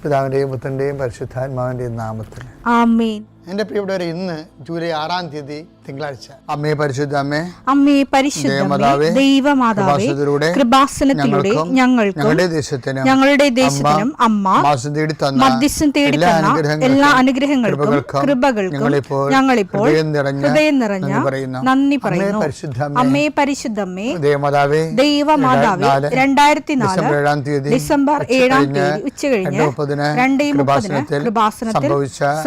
പിതാവിൻ്റെയും പുത്രൻ്റെയും പരിശുദ്ധാത്മാവിൻ്റെയും നാമത്തിൽ ആമേൻ. എൻ്റെ പ്രിയപ്പെട്ടവരെ, ഇന്ന് ജൂലൈ 6-ാം തീയതി തിങ്കളാഴ്ച. അമ്മേ പരിശുദ്ധ അമ്മേ, അമ്മേ പരിശുദ്ധമേ, ദൈവമാതാവേ, കൃപാസനത്തിലൂടെ ഞങ്ങൾക്കും ഞങ്ങളുടെ ദേശത്തിനും അമ്മ മധ്യസ്ഥം തേടി തന്ന എല്ലാ അനുഗ്രഹങ്ങൾക്കും കൃപകൾക്കും ഞങ്ങളിപ്പോൾ ഹൃദയം നിറഞ്ഞ നന്ദി പറയുന്നു. അമ്മേ പരിശുദ്ധമേ, ദൈവമാതാവേ, 2004 ഡിസംബർ 7-ാം തീയതി ഉച്ചകഴിഞ്ഞ് 2:30 കൃപാസനത്തിൽ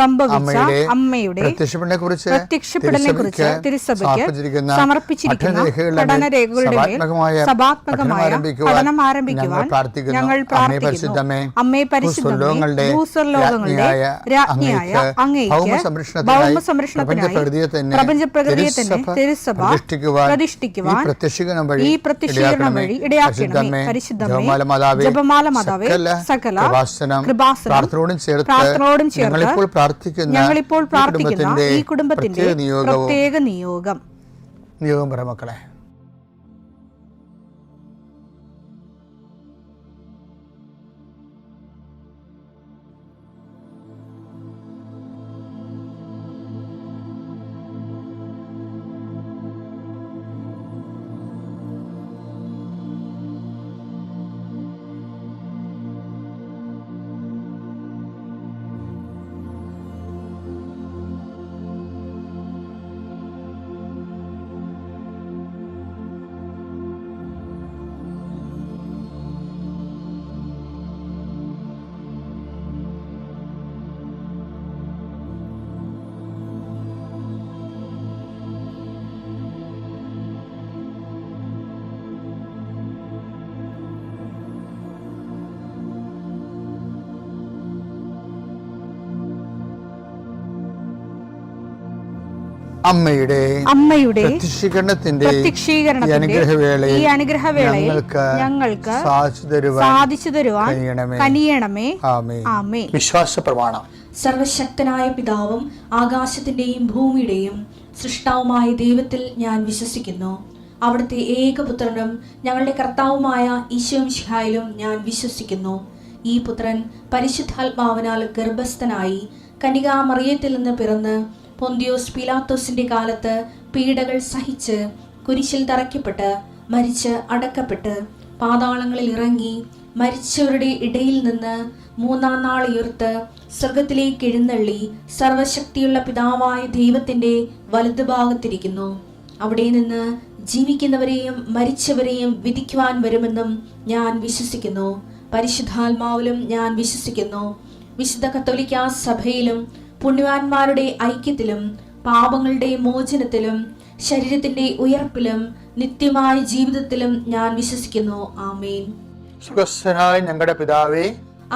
സംഭവിച്ച അമ്മയുടെ പ്രത്യക്ഷപ്പെടലിനെ കുറിച്ച് തിരുസഭയ്ക്ക് സമർപ്പിച്ചിരിക്കുന്ന പഠനരേഖകളുടെ മേൽ സഭാത്മകമായ പഠനം ആരംഭിക്കുവാൻ ഞങ്ങൾ പ്രാർത്ഥിക്കുന്നു. അമ്മേ പരിശുദ്ധമേ, ഭൂസ്വർലോകങ്ങളുടെ രാജ്ഞിയായ അങ്ങേയ്ക്ക് ഭൗമസംരക്ഷണത്തിനായി പ്രപഞ്ചപ്രകൃതിയെ തന്നെ തിരുസഭ പ്രതിഷ്ഠിക്കുവാൻ ഈ പ്രത്യക്ഷീകരണം വഴി ഇടയാക്കണമേ. പരിശുദ്ധമേ, ജപമാല മാതാവേ, സകല കൃപാസനം പ്രാർത്ഥനയോടും ചേർത്ത് ഞങ്ങളിപ്പോൾ പ്രാർത്ഥിക്കുന്ന ഈ കുടുംബത്തിന്റെ പ്രത്യേക നിയോഗം പറ മക്കളെ. അമ്മയുടെ പ്രത്യക്ഷീകരണത്തിന്റെ ഈ അനുഗ്രഹവേളയിൽ ഞങ്ങൾക്ക് സാധിച്ചു തരുവാൻ കനിയണമേ. ആമേൻ. വിശ്വാസ പ്രമാണം. സർവശക്തനായ പിതാവും ആകാശത്തിന്റെയും ഭൂമിയുടെയും സൃഷ്ടാവുമായ ദൈവത്തിൽ ഞാൻ വിശ്വസിക്കുന്നു. അവിടുത്തെ ഏകപുത്രനും ഞങ്ങളുടെ കർത്താവുമായ ഈശോമിശിഹായിലും ഞാൻ വിശ്വസിക്കുന്നു. ഈ പുത്രൻ പരിശുദ്ധാത്മാവിനാൽ ഗർഭസ്ഥനായി കന്യകാമറിയത്തിൽ നിന്ന് പിറന്ന് പൊന്തിയോസ് പീലാത്തോസിന്റെ കാലത്ത് പീഡകൾ സഹിച്ച് കുരിശിൽ തറയ്ക്കപ്പെട്ട് മരിച്ച് അടക്കപ്പെട്ട് പാതാളങ്ങളിൽ ഇറങ്ങി മരിച്ചവരുടെ ഇടയിൽ നിന്ന് 3-ാം നാൾ ഉയർത്ത് സ്വർഗത്തിലേക്ക് എഴുന്നള്ളി സർവശക്തിയുള്ള പിതാവായ ദൈവത്തിന്റെ വലതുഭാഗത്തിരിക്കുന്നു. അവിടെ നിന്ന് ജീവിക്കുന്നവരെയും മരിച്ചവരെയും വിധിക്കുവാൻ വരുമെന്നും ഞാൻ വിശ്വസിക്കുന്നു. പരിശുദ്ധാത്മാവിലും ഞാൻ വിശ്വസിക്കുന്നു. വിശുദ്ധ കത്തോലിക്കാ സഭയിലും പുണ്യവാന്മാരുടെ ഐക്യത്തിലും പാപങ്ങളുടെ മോചനത്തിലും ശരീരത്തിന്റെ ഉയർപ്പിലും നിത്യമായ ജീവിതത്തിലും ഞാൻ വിശ്വസിക്കുന്നു. ആമേൻ. സുഖസ്ഥനായ ഞങ്ങളുടെ പിതാവേ,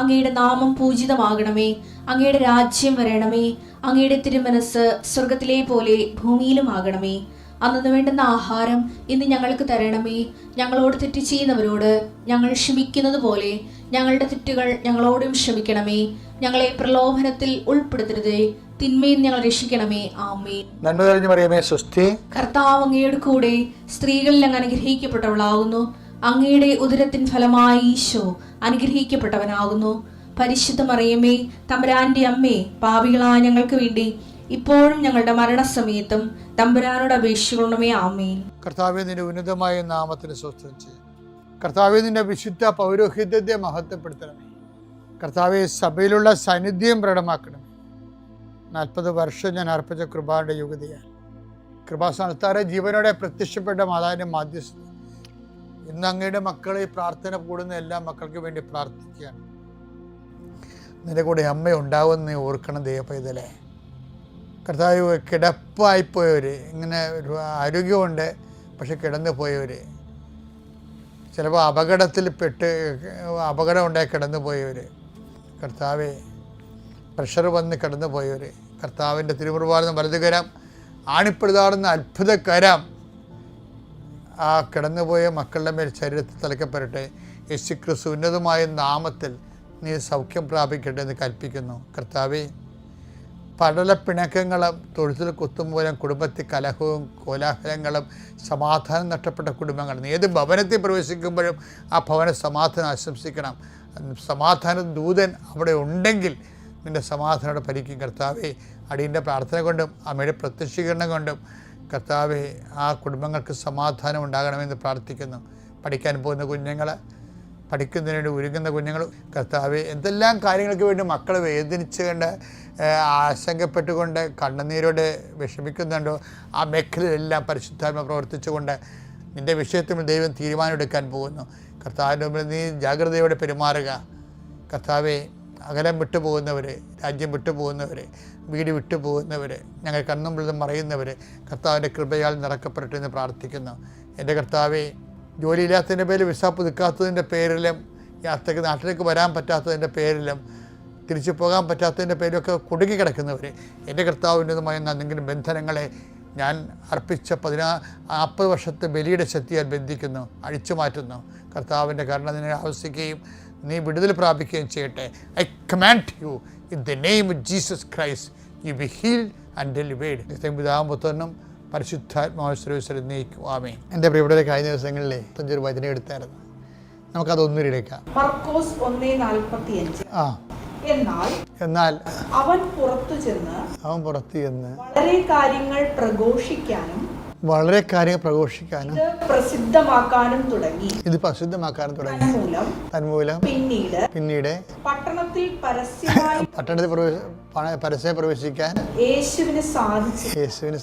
അങ്ങയുടെ നാമം പൂജിതമാകണമേ. അങ്ങയുടെ രാജ്യം വരണമേ. അങ്ങയുടെ തിരുമനസ് സ്വർഗത്തിലെ പോലെ ഭൂമിയിലും ആകണമേ. അന്നു വേണ്ടുന്ന ആഹാരം ഇന്ന് ഞങ്ങൾക്ക് തരണമേ. ഞങ്ങളോട് തെറ്റ് ചെയ്യുന്നവരോട് ഞങ്ങൾ ക്ഷമിക്കുന്നത് പോലെ ഞങ്ങളുടെ തെറ്റുകൾ ഞങ്ങളോടും ക്ഷമിക്കണമേ. ഞങ്ങളെ പ്രലോഭനത്തിൽ ഉൾപ്പെടുത്തരുതേ, തിന്മയിൽ ഞങ്ങൾ രക്ഷിക്കണമേ. ആമേൻ. നന്മ നിറഞ്ഞ മറിയമേ, സ്വസ്തി. കർത്താവ് അങ്ങയുടെ കൂടെ സ്ത്രീകളിൽ അങ്ങ് അനുഗ്രഹിക്കപ്പെട്ടവളാകുന്നു. അങ്ങയുടെ ഉദരത്തിൻ ഫലമായി ഈശോ അനുഗ്രഹിക്കപ്പെട്ടവനാകുന്നു. പരിശുദ്ധ മറിയമേ, തമ്പുരാന്റെ അമ്മേ, പാപികളായ ഞങ്ങൾക്ക് വേണ്ടി ഇപ്പോഴും ഞങ്ങളുടെ മരണസമയത്തും തമ്പുരാനോട് അപേക്ഷിക്കണമേ. ആമേൻ. കർത്താവേ, നിന്റെ ഉന്നതമായ നാമത്തിന് സ്തോത്രം ചെയ്യും. കർത്താവേ, നിന്റെ വിശുദ്ധ പൗരോഹിത്യത്തെ മഹത്വപ്പെടുത്തണമേ. കർത്താവെ, സഭയിലുള്ള സാന്നിധ്യം പ്രകടമാക്കണമേ. 40 വർഷം ഞാൻ അർപ്പിച്ച കൃപാന്റെ യുഗതിയാൽ കൃപാസ്ഥാനത്താറെ ജീവനോടെ പ്രത്യക്ഷപ്പെട്ട മാതാവിന്റെ മാധ്യസ്ഥ ഇന്ന് അങ്ങയുടെ മക്കളെ പ്രാർത്ഥന കൂടുന്ന എല്ലാ മക്കൾക്ക് വേണ്ടി പ്രാർത്ഥിക്കുകയാണ്. നിന്റെ കൂടെ അമ്മ ഉണ്ടാവുമെന്ന് ഓർക്കണം ദൈവപൈതലേ. കർത്താവ്, കിടപ്പായിപ്പോയവർ, ഇങ്ങനെ ഒരു ആരോഗ്യമുണ്ട് പക്ഷെ കിടന്നു പോയവർ, ചിലപ്പോൾ അപകടം ഉണ്ടായി കിടന്നു പോയവർ, കർത്താവെ പ്രഷർ വന്ന് കിടന്നു പോയവർ, കർത്താവിൻ്റെ തിരുമുറുവാർന്ന വലതുകരം ആണിപ്പെടുതാടുന്ന അത്ഭുതകരം ആ കിടന്നുപോയ മക്കളുടെ മേൽ ശരീരത്തിൽ തലക്കപ്പെടട്ടെ. യേശുക്രിസ്തു ഉന്നതമായ നാമത്തിൽ നീ സൗഖ്യം പ്രാപിക്കട്ടെ എന്ന് കൽപ്പിക്കുന്നു. കർത്താവെ, പടലപ്പിണക്കങ്ങളും തൊഴുത്തിൽ കുത്തുമൂലം കുടുംബത്തിൽ കലഹവും കോലാഹലങ്ങളും സമാധാനം നഷ്ടപ്പെട്ട കുടുംബങ്ങൾ, നീ ഏത് ഭവനത്തിൽ പ്രവേശിക്കുമ്പോഴും ആ ഭവന സമാധാനം ആശംസിക്കണം. സമാധാന ദൂതൻ അവിടെ ഉണ്ടെങ്കിൽ നിൻ്റെ സമാധാനോടെ ഭരിക്കും. കർത്താവെ, അടിയൻ്റെ പ്രാർത്ഥന കൊണ്ടും അമ്മയുടെ പ്രത്യക്ഷീകരണം കൊണ്ടും കർത്താവെ ആ കുടുംബങ്ങൾക്ക് സമാധാനം ഉണ്ടാകണമെന്ന് പ്രാർത്ഥിക്കുന്നു. പഠിക്കാൻ പോകുന്ന കുഞ്ഞുങ്ങൾ, പഠിക്കുന്നതിന് വേണ്ടി ഒരുങ്ങുന്ന കുഞ്ഞുങ്ങൾ, കർത്താവെ എന്തെല്ലാം കാര്യങ്ങൾക്ക് വേണ്ടി മക്കൾ വേദനിച്ചുകൊണ്ട് ആശങ്കപ്പെട്ടുകൊണ്ട് കണ്ണുനീരോടെ വിഷമിക്കുന്നുണ്ടോ ആ മേഖലയിലെല്ലാം പരിശുദ്ധാത്മ പ്രവർത്തിച്ചുകൊണ്ട് നിൻ്റെ വിഷയത്തിൽ ദൈവം തീരുമാനമെടുക്കാൻ പോകുന്നു. കർത്താവിൻ്റെ മുമ്പിൽ നീ ജാഗ്രതയോടെ പെരുമാറുക. കർത്താവെ, അകലം വിട്ടുപോകുന്നവർ, രാജ്യം വിട്ടുപോകുന്നവർ, വീട് വിട്ടുപോകുന്നവർ, ഞങ്ങൾ കണ്ണുമ്പിൽ മറയുന്നവർ കർത്താവിൻ്റെ കൃപയാൽ നിറക്കപ്പെടട്ടെ എന്ന് പ്രാർത്ഥിക്കുന്നു. എൻ്റെ കർത്താവെ, ജോലിയില്ലാത്തതിൻ്റെ പേരിൽ വിസ പുതുക്കാത്തതിൻ്റെ പേരിലും യാത്രയ്ക്ക് നാട്ടിലേക്ക് വരാൻ പറ്റാത്തതിൻ്റെ പേരിലും തിരിച്ചു പോകാൻ പറ്റാത്തതിൻ്റെ പേരിലൊക്കെ കുടുങ്ങിക്കിടക്കുന്നവർ, എൻ്റെ കർത്താവിൻ്റെതുമായ എന്തെങ്കിലും ബന്ധനങ്ങളെ ഞാൻ അർപ്പിച്ച 40 വർഷത്തെ ബലിയുടെ ശക്തിയാൽ ബന്ധിക്കുന്നു, അഴിച്ചു മാറ്റുന്നു. കർത്താവിൻ്റെ കരുണ നിന്നെ ആവശ്യിക്കുകയും നീ വിടുതൽ പ്രാപിക്കുകയും ചെയ്യട്ടെ. I command you in the name of Jesus Christ, you be healed and delivered. പിതാവും പുത്രനും പരിശുദ്ധാത്മാവിശ്വരം നീക്കും. ആമേൻ. എൻ്റെ പ്രിയപ്പെട്ടവരെ, കഴിഞ്ഞ ദിവസങ്ങളിലെ 5 വചനം എടുത്തായിരുന്നു. നമുക്കതൊന്നിലെടുക്കാം. മർക്കോസ് 1:45. എന്നാൽ അവൻ പുറത്തു ചെന്ന് വളരെ കാര്യങ്ങൾ പ്രഘോഷിക്കാനും ഇത് പ്രസിദ്ധമാക്കാനും തുടങ്ങി. തന്മൂലം പിന്നീട് പട്ടണത്തിൽ പരസ്യം പ്രവേശിക്കാൻ യേശുവിന്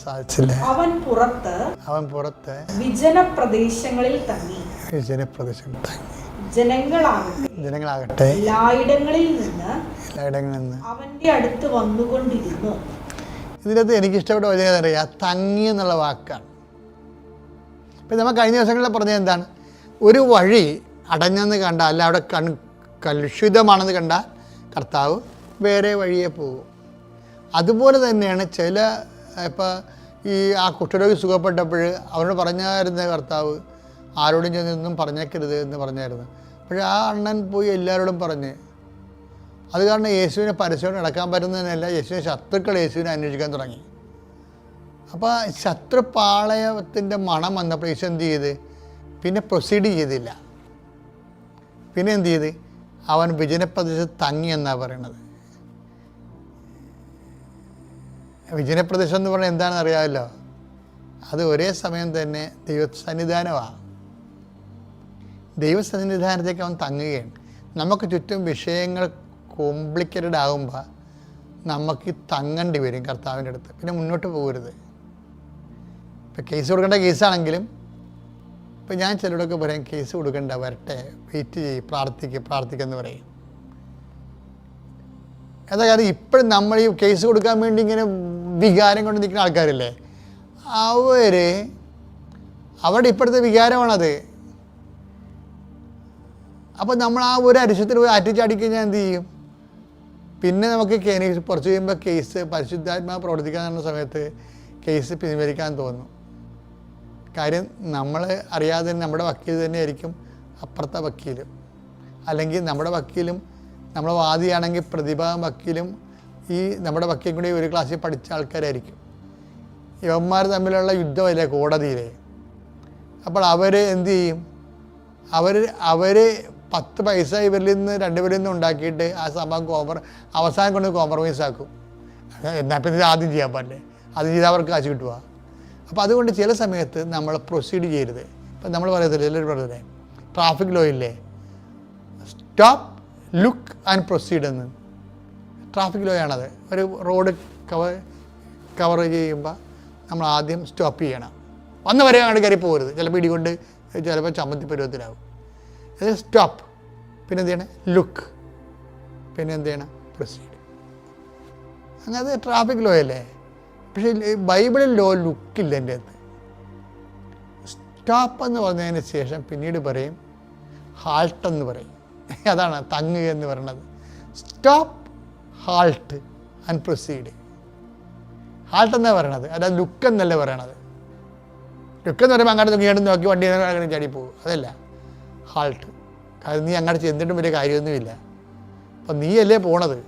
സാധിച്ചില്ല. അവൻ പുറത്ത് വിജന പ്രദേശങ്ങളിൽ തങ്ങി. ജനങ്ങളാകട്ടെ എല്ലായിടങ്ങളിൽ നിന്ന് അവന്റെ അടുത്ത് വന്നുകൊണ്ടിരുന്നു. ഇതിനകത്ത് എനിക്കിഷ്ടപ്പെട്ട വചനം അറിയാം, തങ്ങി എന്നുള്ള വാക്കാണ്. ഇപ്പം നമ്മൾ കഴിഞ്ഞ ദിവസങ്ങളിൽ പറഞ്ഞത് എന്താണ്? ഒരു വഴി അടഞ്ഞെന്ന് കണ്ടാൽ, അല്ല അവിടെ കലുഷിതമാണെന്ന് കണ്ടാൽ കർത്താവ് വേറെ വഴിയെ പോകും. അതുപോലെ തന്നെയാണ് ഇപ്പം ആ കുഷ്ഠരോഗി സുഖപ്പെട്ടപ്പോൾ അവനോട് പറഞ്ഞായിരുന്നു കർത്താവ്, ആരോടും ചെന്നൊന്നും പറഞ്ഞേക്കരുത് എന്ന് പറഞ്ഞായിരുന്നു. പക്ഷേ ആ അണ്ണൻ പോയി എല്ലാവരോടും പറഞ്ഞ്. അത് കാരണം യേശുവിനെ പരസ്യം നടക്കാൻ പറ്റുന്നതിനല്ല, യേശുവിനെ ശത്രുക്കൾ യേശുവിനെ അന്വേഷിക്കാൻ തുടങ്ങി. അപ്പോൾ ശത്രുപാളയത്തിൻ്റെ മണം വന്നപ്പോൾ യേശു എന്ത് ചെയ്ത്? പിന്നെ പ്രൊസീഡ് ചെയ്തില്ല. പിന്നെ എന്ത് ചെയ്ത്? അവൻ വിജനപ്രദേശത്ത് തങ്ങി എന്നാണ് പറയണത്. വിജനപ്രദേശം എന്ന് പറഞ്ഞാൽ എന്താണെന്ന് അറിയാമല്ലോ, അത് ഒരേ സമയം തന്നെ ദൈവസന്നിധാനമാണ്. ദൈവസന്നിധാനത്തേക്ക് അവൻ തങ്ങുകയാണ്. നമുക്ക് ചുറ്റും വിഷയങ്ങൾ കോംപ്ലിക്കേറ്റഡ് ആകുമ്പോൾ നമുക്ക് തങ്ങേണ്ടി വരും കർത്താവിൻ്റെ അടുത്ത്. പിന്നെ മുന്നോട്ട് പോകരുത്. ഇപ്പം കേസ് കൊടുക്കേണ്ട കേസാണെങ്കിലും ഇപ്പം ഞാൻ ചിലരോടൊക്കെ പറയും, കേസ് കൊടുക്കണ്ട, വരട്ടെ, വെയിറ്റ് ചെയ്യും, പ്രാർത്ഥിക്കെന്ന് പറയും. എന്താ കാര്യം? ഇപ്പോഴും നമ്മൾ ഈ കേസ് കൊടുക്കാൻ വേണ്ടി ഇങ്ങനെ വികാരം കൊണ്ട് നിൽക്കുന്ന ആൾക്കാരില്ലേ, അവരുടെ ഇപ്പോഴത്തെ വികാരമാണത്. അപ്പോൾ നമ്മൾ ആ ഒരു അരിശത്തിൽ പോയി ആറ്റിച്ചാടിക്കഴിഞ്ഞാൽ എന്ത് ചെയ്യും? പിന്നെ നമുക്ക് കുറച്ച് കഴിയുമ്പോൾ കേസ് പരിശുദ്ധാത്മാവ് പ്രവർത്തിക്കാൻ നടന്ന സമയത്ത് കേസ് പിൻവലിക്കാൻ തോന്നും. കാര്യം നമ്മൾ അറിയാതെ തന്നെ നമ്മുടെ വക്കീൽ തന്നെയായിരിക്കും അപ്പുറത്തെ വക്കീലും, അല്ലെങ്കിൽ നമ്മുടെ വക്കീലും നമ്മുടെ വാദിയാണെങ്കിൽ പ്രതിഭാഗം വക്കീലും ഈ നമ്മുടെ വക്കീലും കൂടി ഒരു ക്ലാസ്സിൽ പഠിച്ച ആൾക്കാരായിരിക്കും. യവന്മാർ തമ്മിലുള്ള യുദ്ധമല്ലേ കോടതിയിലെ. അപ്പോൾ അവർ എന്ത് ചെയ്യും? അവർ 10 പൈസ ഇവരിൽ നിന്ന് 2 പേരിൽ നിന്ന് ഉണ്ടാക്കിയിട്ട് ആ സംഭവം അവസാനം കൊണ്ട് കോംപ്രമൈസ് ആക്കും. എന്നാൽ പിന്നെ ഇത് ആദ്യം ചെയ്യാൻ പാടില്ലേ, അത് ചെയ്താൽ അവർക്ക് കാശ് കിട്ടുക. അപ്പോൾ അതുകൊണ്ട് ചില സമയത്ത് നമ്മൾ പ്രൊസീഡ് ചെയ്യരുത്. ഇപ്പം നമ്മൾ പറയത്തില്ല, എല്ലാവരും പറഞ്ഞതേ ട്രാഫിക് ലോ ഇല്ലേ, സ്റ്റോപ്പ്, ലുക്ക് ആൻഡ് പ്രൊസീഡ് എന്ന്. ട്രാഫിക് ലോ ആണത്. ഒരു റോഡ് കവർ ചെയ്യുമ്പോൾ നമ്മൾ ആദ്യം സ്റ്റോപ്പ് ചെയ്യണം. വന്നവരെ അങ്ങോട്ട് കയറി പോകരുത്. ചിലപ്പോൾ ഇടികൊണ്ട് ചിലപ്പോൾ ചമ്മന്തി പരുവത്തിലാവും. അത് സ്റ്റോപ്പ്, പിന്നെ എന്ത് ചെയ്യണം? ലുക്ക്, പിന്നെ എന്ത് ചെയ്യണം? പ്രൊസീഡ്. അങ്ങനെ ട്രാഫിക് ലോ അല്ലേ. പക്ഷേ ബൈബിളിൽ ലോ ലുക്കില്ല എൻ്റെ അടുത്ത്. സ്റ്റോപ്പ് എന്ന് പറഞ്ഞതിന് ശേഷം പിന്നീട് പറയും ഹാൾട്ട് എന്ന് പറയും. അതാണ് തങ്ങുക എന്ന് പറയുന്നത്. Stop, halt and proceed. Halt എന്നാണ് പറയണത്, അല്ലാതെ ലുക്ക് എന്നല്ല പറയണത്. ലുക്ക് എന്ന് പറയുമ്പോൾ അങ്ങോട്ട് നോക്കി നോക്കി വണ്ടി അങ്ങനെ ചാടി പോകും, അതല്ല ഹാൾട്ട്. കാരണം നീ അങ്ങോട്ട് ചെന്നിട്ടും വലിയ കാര്യമൊന്നുമില്ല. അപ്പം നീയല്ലേ പോണത്.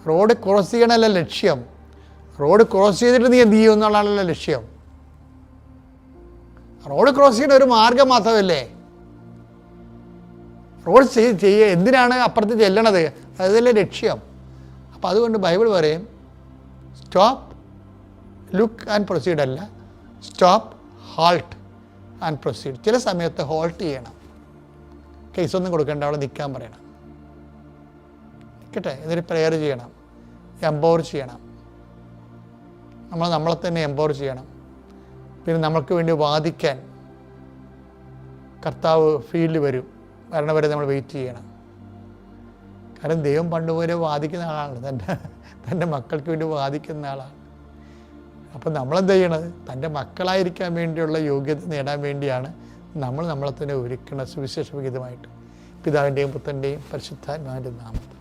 റോഡ് ക്രോസ് ചെയ്യണമല്ല ലക്ഷ്യം. റോഡ് ക്രോസ് ചെയ്തിട്ട് നീ എന്ത് ചെയ്യും എന്നുള്ളതാണല്ലോ ലക്ഷ്യം. റോഡ് ക്രോസ് ചെയ്യണ ഒരു മാർഗം മാത്രമല്ലേ. ക്രോസ് ചെയ്യുക. എന്തിനാണ് അപ്പുറത്ത് ചെല്ലണത്? അതല്ലേ ലക്ഷ്യം. അപ്പോൾ അതുകൊണ്ട് ബൈബിൾ പറയും സ്റ്റോപ്പ്, ലുക്ക് ആൻഡ് പ്രൊസീഡ് അല്ല, സ്റ്റോപ്പ്, ഹോൾട്ട് ആൻഡ് പ്രൊസീഡ്. ചില സമയത്ത് ഹോൾട്ട് ചെയ്യണം. കേസൊന്നും കൊടുക്കേണ്ട, അവിടെ നിൽക്കാൻ പറയണം. നിൽക്കട്ടെ, എന്നിട്ട് പ്രെയർ ചെയ്യണം, എംപവർ ചെയ്യണം. നമ്മളെ തന്നെ എംപവർ ചെയ്യണം. പിന്നെ നമ്മൾക്ക് വേണ്ടി വാദിക്കാൻ കർത്താവ് ഫീൽഡിൽ വരും. വരണവരെ നമ്മൾ വെയിറ്റ് ചെയ്യണം. കാരണം ദൈവം പണ്ടുപോലെ വാദിക്കുന്ന ആളാണ്. തൻ്റെ മക്കൾക്ക് വേണ്ടി വാദിക്കുന്ന ആളാണ്. അപ്പം നമ്മളെന്ത് ചെയ്യണത്? തൻ്റെ മക്കളായിരിക്കാൻ വേണ്ടിയുള്ള യോഗ്യത നേടാൻ വേണ്ടിയാണ് നമ്മളെ തന്നെ ഒരുക്കണം സുവിശേഷ വിഹിതമായിട്ട്. പിതാവിൻ്റെയും പുത്രൻ്റെയും പരിശുദ്ധാത്മാവിൻ്റെ നാമത്തിൽ.